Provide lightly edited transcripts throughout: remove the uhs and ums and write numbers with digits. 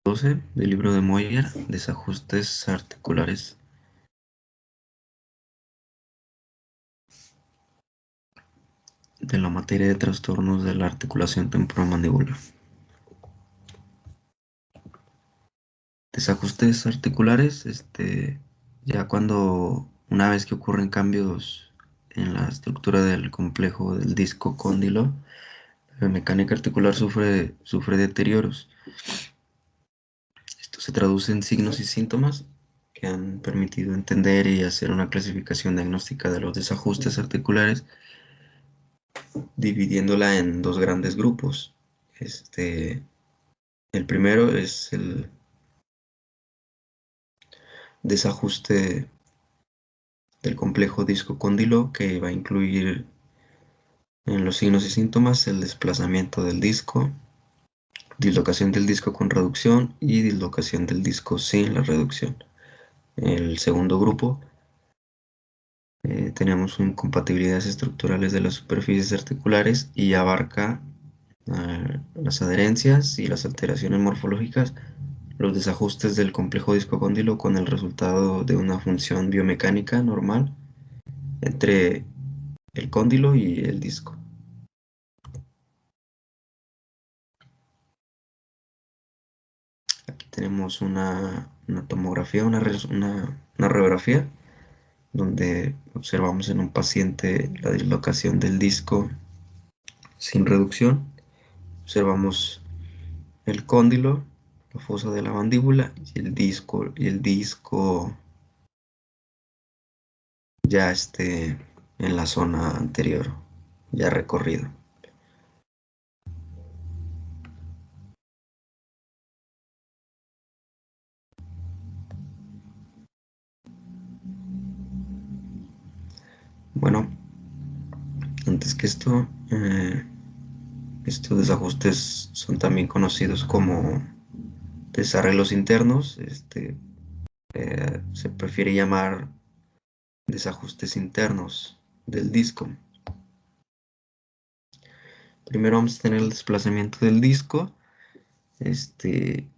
12 del libro de Moyer, desajustes articulares. De la materia de trastornos de la articulación temporomandibular. Desajustes articulares, ya cuando una vez que ocurren cambios en la estructura del complejo del disco cóndilo, la mecánica articular sufre deterioros. Esto se traduce en signos y síntomas que han permitido entender y hacer una clasificación diagnóstica de los desajustes articulares, dividiéndola en dos grandes grupos. El primero es el desajuste del complejo disco-cóndilo, que va a incluir en los signos y síntomas el desplazamiento del disco, dislocación del disco con reducción y dislocación del disco sin la reducción. El segundo grupo, tenemos incompatibilidades estructurales de las superficies articulares y abarca las adherencias y las alteraciones morfológicas, los desajustes del complejo discocóndilo con el resultado de una función biomecánica normal entre el cóndilo y el disco. Aquí tenemos una tomografía, una radiografía, donde observamos en un paciente la dislocación del disco sin reducción. Observamos el cóndilo, la fosa de la mandíbula y el disco ya en la zona anterior, ya recorrido. Bueno, antes que esto, estos desajustes son también conocidos como desarreglos internos. Se prefiere llamar desajustes internos del disco. Primero vamos a tener el desplazamiento del disco. Este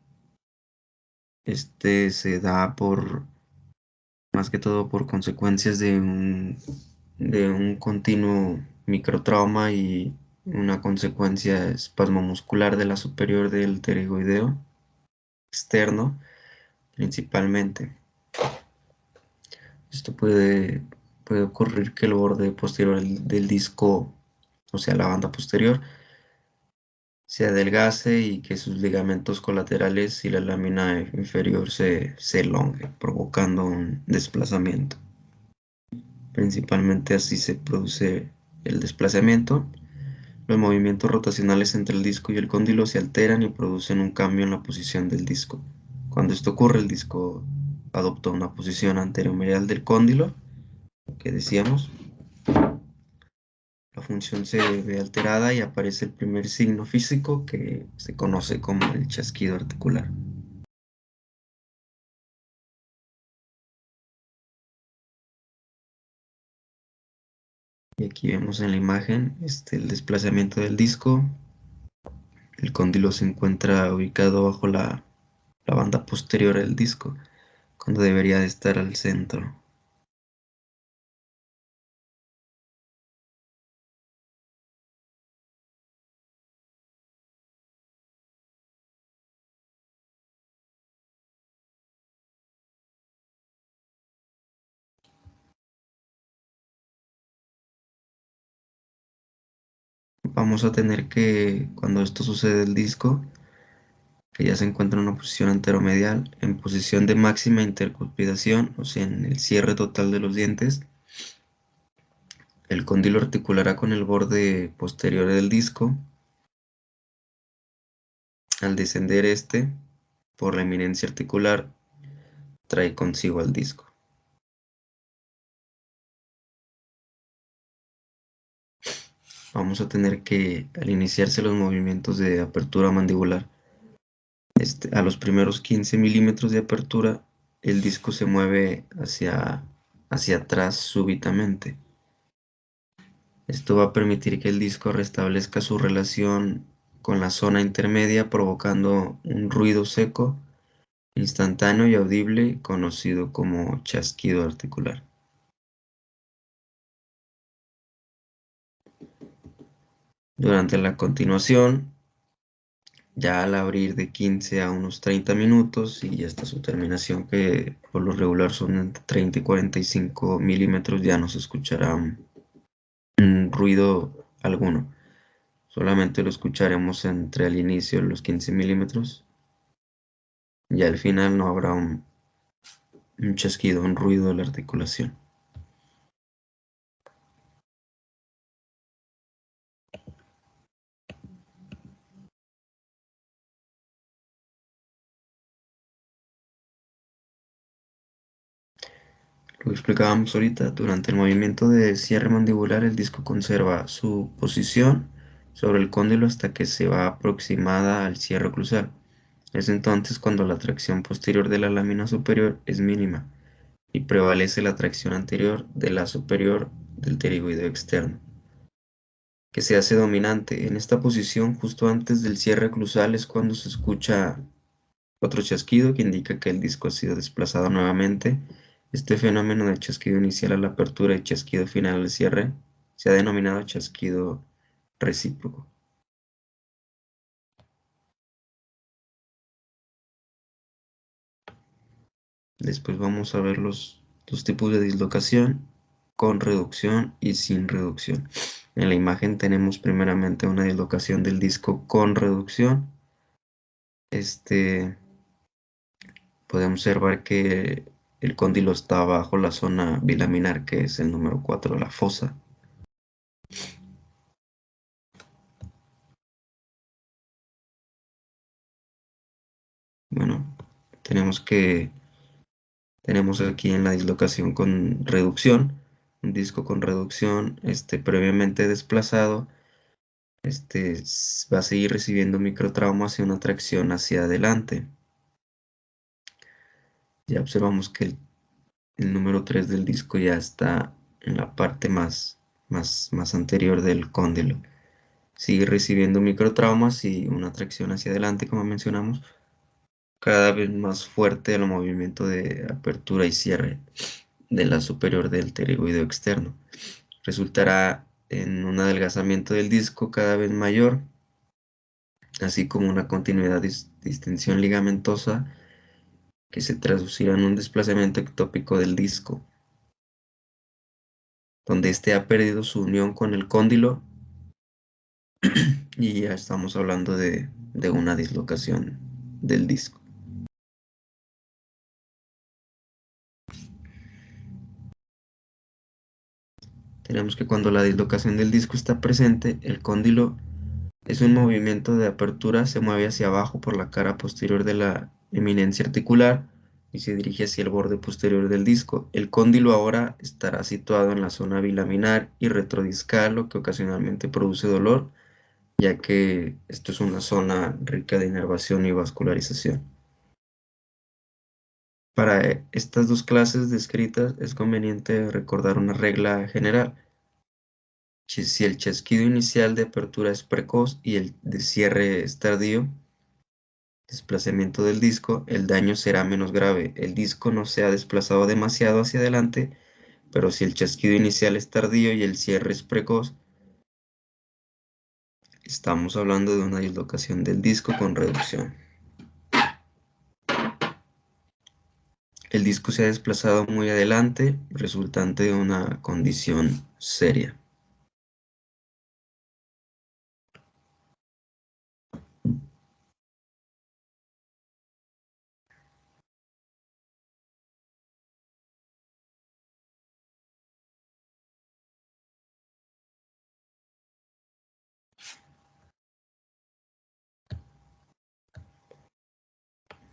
se da más que todo por consecuencias de un continuo microtrauma y una consecuencia espasmomuscular de la superior del pterygoideo externo, principalmente. Esto puede ocurrir que el borde posterior del disco, o sea, la banda posterior, se adelgace y que sus ligamentos colaterales y la lámina inferior se elongue, provocando un desplazamiento. Principalmente así se produce el desplazamiento. Los movimientos rotacionales entre el disco y el cóndilo se alteran y producen un cambio en la posición del disco. Cuando esto ocurre, el disco adopta una posición anteromedial del cóndilo, que decíamos. La función se ve alterada y aparece el primer signo físico que se conoce como el chasquido articular. Y aquí vemos en la imagen el desplazamiento del disco. El cóndilo se encuentra ubicado bajo la banda posterior del disco, cuando debería de estar al centro. Vamos a tener que, cuando esto sucede, el disco, que ya se encuentra en una posición anteromedial, en posición de máxima intercuspidación, o sea, en el cierre total de los dientes, el cóndilo articulará con el borde posterior del disco. Al descender por la eminencia articular, trae consigo al disco. Vamos a tener que, al iniciarse los movimientos de apertura mandibular, a los primeros 15 milímetros de apertura, el disco se mueve hacia atrás súbitamente. Esto va a permitir que el disco restablezca su relación con la zona intermedia provocando un ruido seco, instantáneo y audible conocido como chasquido articular. Durante la continuación, ya al abrir de 15 a unos 30 minutos y hasta su terminación, que por lo regular son entre 30 y 45 milímetros, ya no se escuchará un ruido alguno. Solamente lo escucharemos entre el inicio de los 15 milímetros y al final no habrá un chasquido, un ruido de la articulación. Lo explicábamos ahorita, durante el movimiento de cierre mandibular el disco conserva su posición sobre el cóndilo hasta que se va aproximada al cierre oclusal. Es entonces cuando la tracción posterior de la lámina superior es mínima y prevalece la tracción anterior de la superior del pterigoideo externo, que se hace dominante. En esta posición, justo antes del cierre oclusal, es cuando se escucha otro chasquido que indica que el disco ha sido desplazado nuevamente. Este fenómeno de chasquido inicial a la apertura y chasquido final al cierre se ha denominado chasquido recíproco. Después vamos a ver los tipos de dislocación con reducción y sin reducción. En la imagen tenemos primeramente una dislocación del disco con reducción. Podemos observar que el cóndilo está bajo la zona bilaminar, que es el número 4 de la fosa. Bueno, tenemos aquí en la dislocación con reducción, un disco con reducción, previamente desplazado, va a seguir recibiendo microtraumas y una tracción hacia adelante. Ya observamos que el número 3 del disco ya está en la parte más anterior del cóndilo. Sigue recibiendo microtraumas y una tracción hacia adelante, como mencionamos, cada vez más fuerte al movimiento de apertura y cierre de la superior del pterigoideo externo. Resultará en un adelgazamiento del disco cada vez mayor, así como una continuidad de distensión ligamentosa que se traducirá en un desplazamiento ectópico del disco, donde éste ha perdido su unión con el cóndilo y ya estamos hablando de una dislocación del disco. Tenemos que cuando la dislocación del disco está presente, el cóndilo es un movimiento de apertura, se mueve hacia abajo por la cara posterior de la eminencia articular y se dirige hacia el borde posterior del disco. El cóndilo ahora estará situado en la zona bilaminar y retrodiscal, lo que ocasionalmente produce dolor, ya que esto es una zona rica de inervación y vascularización. Para estas dos clases descritas es conveniente recordar una regla general. Si el chasquido inicial de apertura es precoz y el de cierre es tardío, desplazamiento del disco, el daño será menos grave. El disco no se ha desplazado demasiado hacia adelante, pero si el chasquido inicial es tardío y el cierre es precoz, estamos hablando de una dislocación del disco con reducción. El disco se ha desplazado muy adelante, resultante de una condición seria.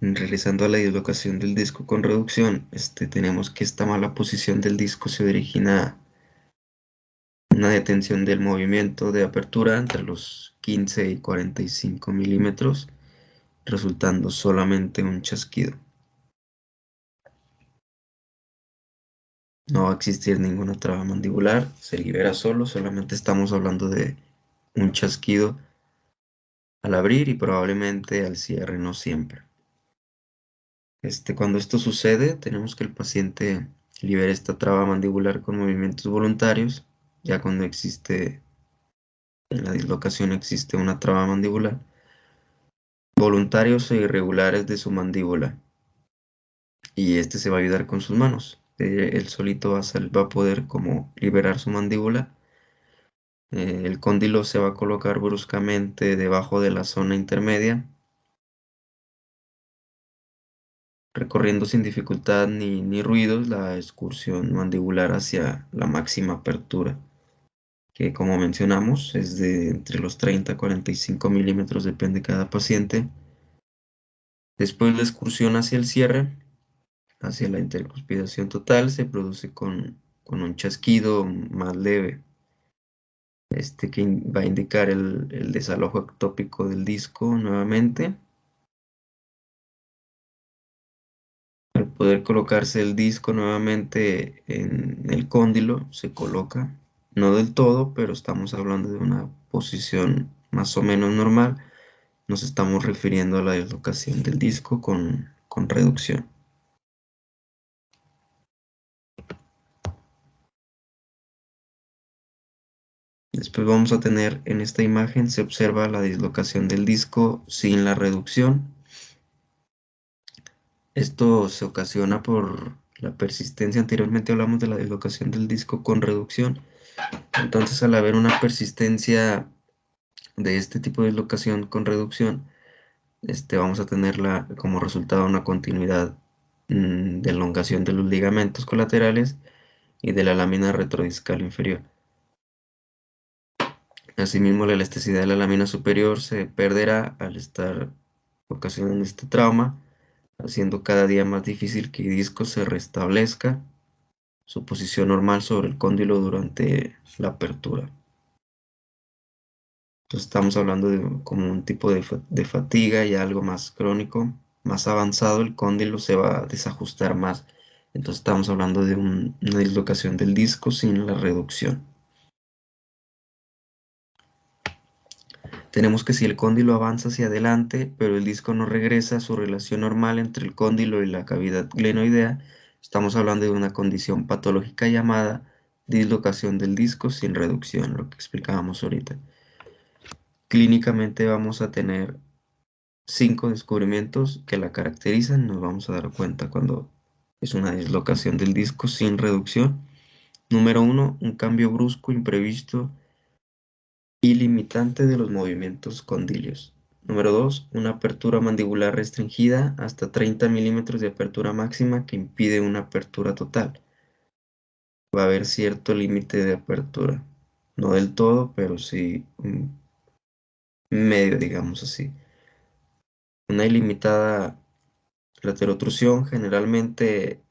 Realizando la dislocación del disco con reducción, tenemos que esta mala posición del disco se origina una detención del movimiento de apertura entre los 15 y 45 milímetros, resultando solamente un chasquido. No va a existir ninguna traba mandibular, se libera solo, solamente estamos hablando de un chasquido al abrir y probablemente al cierre, no siempre. Cuando esto sucede, tenemos que el paciente libere esta traba mandibular con movimientos voluntarios, ya cuando existe, en la dislocación existe una traba mandibular, voluntarios e irregulares de su mandíbula, y este se va a ayudar con sus manos. Él solito va a poder como liberar su mandíbula. El cóndilo se va a colocar bruscamente debajo de la zona intermedia, recorriendo sin dificultad ni ruidos la excursión mandibular hacia la máxima apertura, que como mencionamos es de entre los 30 a 45 milímetros, depende de cada paciente. Después la excursión hacia el cierre, hacia la intercuspidación total, se produce con un chasquido más leve, va a indicar el desalojo ectópico del disco nuevamente. Al poder colocarse el disco nuevamente en el cóndilo, se coloca, no del todo, pero estamos hablando de una posición más o menos normal. Nos estamos refiriendo a la dislocación del disco con reducción. Después vamos a tener en esta imagen, se observa la dislocación del disco sin la reducción. Esto se ocasiona por la persistencia. Anteriormente hablamos de la dislocación del disco con reducción. Entonces, al haber una persistencia de este tipo de dislocación con reducción, vamos a tener como resultado una continuidad de elongación de los ligamentos colaterales y de la lámina retrodiscal inferior. Asimismo, la elasticidad de la lámina superior se perderá al estar ocasionando este trauma, haciendo cada día más difícil que el disco se restablezca su posición normal sobre el cóndilo durante la apertura. Entonces estamos hablando de como un tipo de fatiga y algo más crónico, más avanzado, el cóndilo se va a desajustar más. Entonces estamos hablando de una dislocación del disco sin la reducción. Tenemos que si el cóndilo avanza hacia adelante, pero el disco no regresa a su relación normal entre el cóndilo y la cavidad glenoidea, estamos hablando de una condición patológica llamada dislocación del disco sin reducción, lo que explicábamos ahorita. Clínicamente vamos a tener 5 descubrimientos que la caracterizan. Nos vamos a dar cuenta cuando es una dislocación del disco sin reducción. Número 1, un cambio brusco, imprevisto y limitante de los movimientos condilios. Número 2, una apertura mandibular restringida hasta 30 milímetros de apertura máxima que impide una apertura total. Va a haber cierto límite de apertura. No del todo, pero sí medio, digamos así. Una ilimitada laterotrusión, generalmente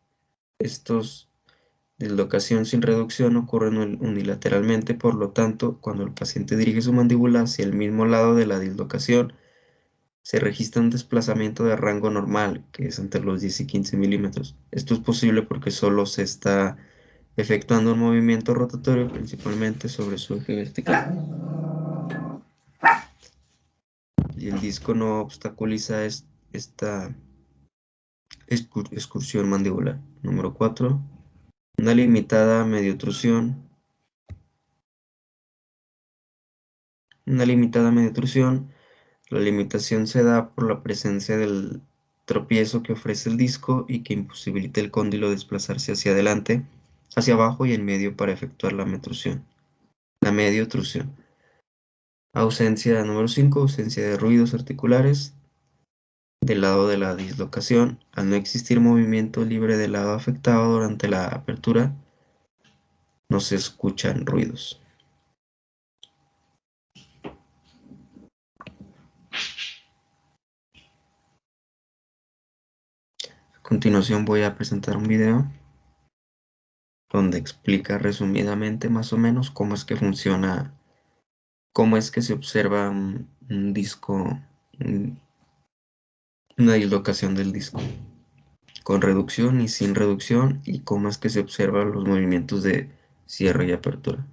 estos dislocación sin reducción ocurren unilateralmente, por lo tanto, cuando el paciente dirige su mandíbula hacia el mismo lado de la dislocación, se registra un desplazamiento de rango normal, que es entre los 10 y 15 milímetros. Esto es posible porque solo se está efectuando un movimiento rotatorio principalmente sobre su eje vertical y el disco no obstaculiza esta excursión mandibular. Número 4. Una limitada mediotrusión. Una limitada mediotrusión. La limitación se da por la presencia del tropiezo que ofrece el disco y que imposibilita el cóndilo desplazarse hacia adelante, hacia abajo y en medio para efectuar la metrusión. La mediotrusión. Ausencia número 5. Ausencia de ruidos articulares del lado de la dislocación. Al no existir movimiento libre del lado afectado durante la apertura, no se escuchan ruidos. A continuación voy a presentar un video donde explica resumidamente más o menos cómo es que funciona, cómo es que se observa un disco, una dislocación del disco, con reducción y sin reducción, y cómo es que se observan los movimientos de cierre y apertura.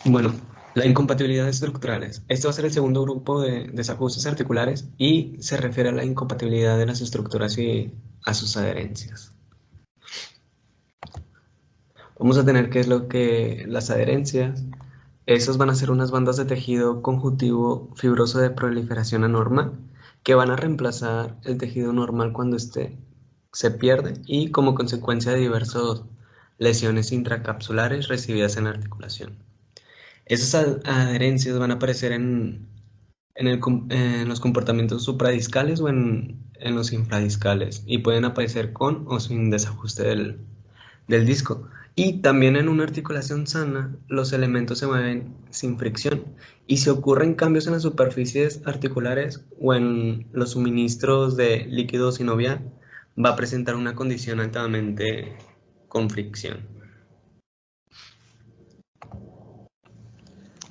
Bueno, la incompatibilidad estructurales. Este va a ser el segundo grupo de desajustes articulares y se refiere a la incompatibilidad de las estructuras y a sus adherencias. Vamos a tener que es lo que las adherencias, esos van a ser unas bandas de tejido conjuntivo fibroso de proliferación anormal que van a reemplazar el tejido normal cuando este se pierde y como consecuencia de diversas lesiones intracapsulares recibidas en la articulación. Esas adherencias van a aparecer en los comportamientos supradiscales o en los infradiscales y pueden aparecer con o sin desajuste del disco. Y también en una articulación sana, los elementos se mueven sin fricción. Y si ocurren cambios en las superficies articulares o en los suministros de líquido sinovial, va a presentar una condición altamente con fricción.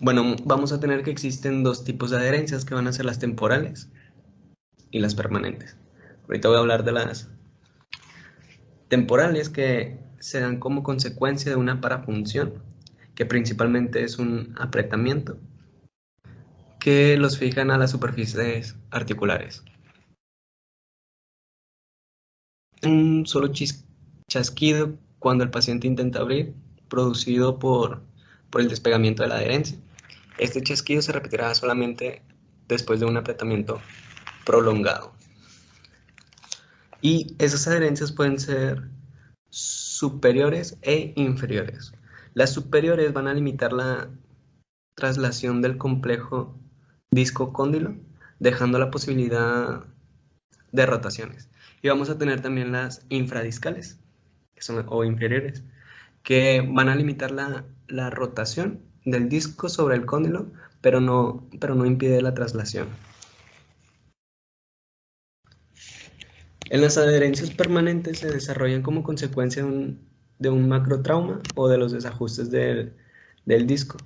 Bueno, vamos a tener que existen dos tipos de adherencias que van a ser las temporales y las permanentes. Ahorita voy a hablar de las temporales que se dan como consecuencia de una parafunción, que principalmente es un apretamiento, que los fijan a las superficies articulares. Un solo chasquido cuando el paciente intenta abrir, producido por el despegamiento de la adherencia. Este chasquido se repetirá solamente después de un apretamiento prolongado. Y esas adherencias pueden ser superiores e inferiores. Las superiores van a limitar la traslación del complejo disco-cóndilo, dejando la posibilidad de rotaciones. Y vamos a tener también las infradiscales, que son, o inferiores, que van a limitar la rotación del disco sobre el cóndilo, pero no impide la traslación. En las adherencias permanentes se desarrollan como consecuencia de un macrotrauma o de los desajustes del disco.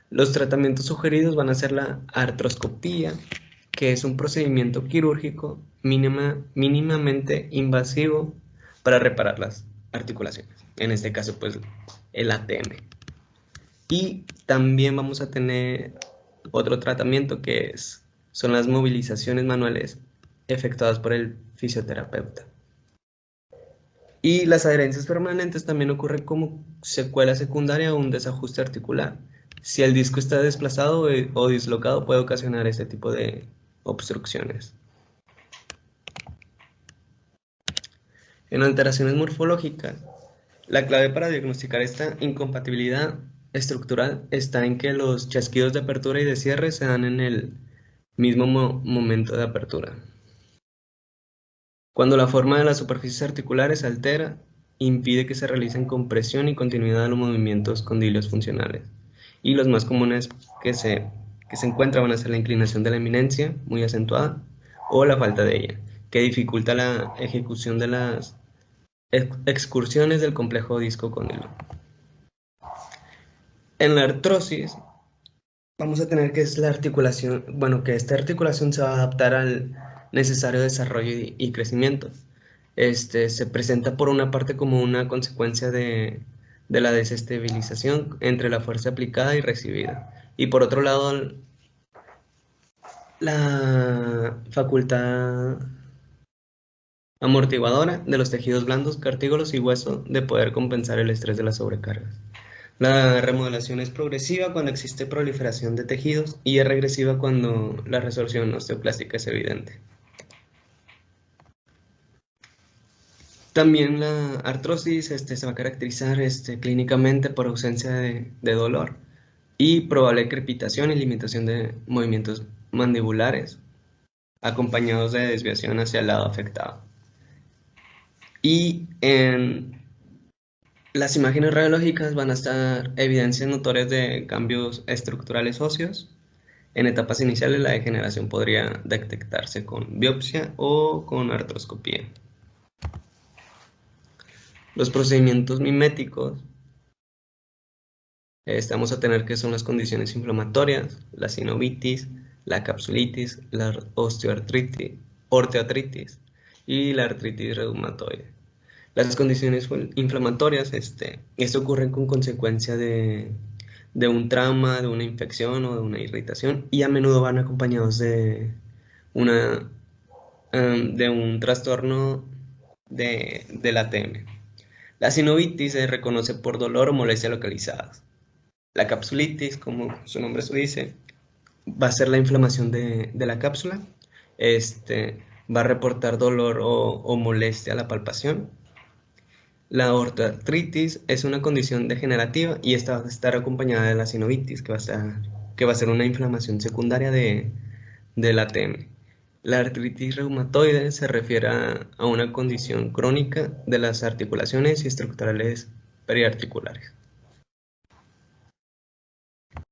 Los tratamientos sugeridos van a ser la artroscopía, que es un procedimiento quirúrgico mínimamente invasivo para reparar las articulaciones. En este caso, pues el ATM. Y también vamos a tener otro tratamiento que son las movilizaciones manuales efectuadas por el fisioterapeuta. Y las adherencias permanentes también ocurren como secuela secundaria o un desajuste articular. Si el disco está desplazado o dislocado, puede ocasionar este tipo de obstrucciones. En alteraciones morfológicas, la clave para diagnosticar esta incompatibilidad estructural está en que los chasquidos de apertura y de cierre se dan en el mismo momento de apertura. Cuando la forma de las superficies articulares se altera, impide que se realicen compresión y continuidad de los movimientos condilios funcionales. Y los más comunes que se encuentran van a ser la inclinación de la eminencia, muy acentuada, o la falta de ella, que dificulta la ejecución de las excursiones del complejo disco condilo. En la artrosis, vamos a tener que es la articulación, bueno, que esta articulación se va a adaptar al necesario desarrollo y crecimiento. Se presenta por una parte como una consecuencia de la desestabilización entre la fuerza aplicada y recibida. Y por otro lado, la facultad amortiguadora de los tejidos blandos, cartílados y hueso de poder compensar el estrés de las sobrecargas. La remodelación es progresiva cuando existe proliferación de tejidos y es regresiva cuando la resorción osteoplástica es evidente. También la artrosis se va a caracterizar clínicamente por ausencia de dolor y probable crepitación y limitación de movimientos mandibulares, acompañados de desviación hacia el lado afectado. Y en las imágenes radiológicas van a estar evidencias notorias de cambios estructurales óseos. En etapas iniciales la degeneración podría detectarse con biopsia o con artroscopía. Los procedimientos miméticos vamos a tener que son las condiciones inflamatorias, la sinovitis, la capsulitis, la osteoartritis y la artritis reumatoide. Las condiciones inflamatorias, esto ocurre con consecuencia de de un trauma, de una infección o de una irritación, y a menudo van acompañados una, de un trastorno del ATM. La sinovitis se reconoce por dolor o molestia localizadas. La capsulitis, como su nombre lo dice, va a ser la inflamación de la cápsula. Va a reportar dolor o molestia a la palpación. La ortoartritis es una condición degenerativa y esta va a estar acompañada de la sinovitis, que va a ser una inflamación secundaria del ATM. La artritis reumatoide se refiere a una condición crónica de las articulaciones y estructurales periarticulares.